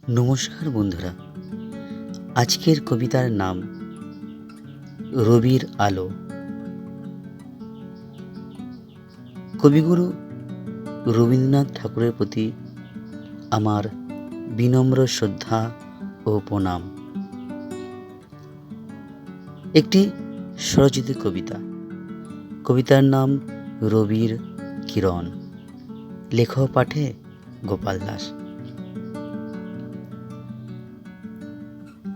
নমস্কার বন্ধুরা, আজকের কবিতার নাম রবির আলো। কবিগুরু রবীন্দ্রনাথ ঠাকুরের প্রতি আমার বিনম্র শ্রদ্ধা ও প্রণাম। একটি স্বরচিত কবিতা। কবিতার নাম রবির কিরণ। লেখ পাঠে গোপাল দাস।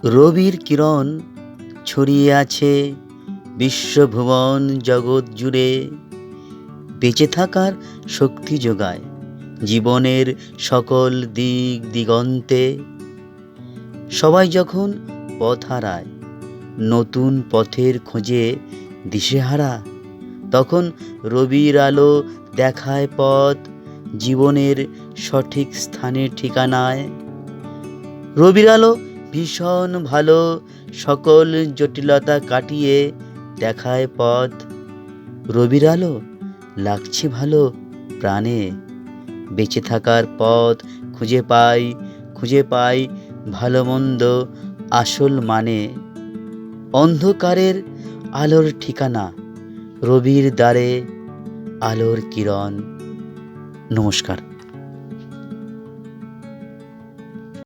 রবির কিরণ ছড়িয়ে আছে বিশ্বভুবন জগৎ জুড়ে, বেঁচে থাকার শক্তি যোগায় জীবনের সকল দিক দিগন্তে। সবাই যখন পথ হারায়, নতুন পথের খোঁজে দিশেহারা, তখন রবির আলো দেখায় পথ জীবনের সঠিক স্থানের ঠিকানায়। রবির আলো ভীষণ ভালো, সকল জটিলতা কাটিয়ে দেখায় পথ। রবির আলো লাগছে ভালো প্রাণে, বেঁচে থাকার পথ খুঁজে পাই ভালো মন্দ আসল মানে। অন্ধকারের আলোর ঠিকানা, রবির দ্বারে আলোর কিরণ। নমস্কার।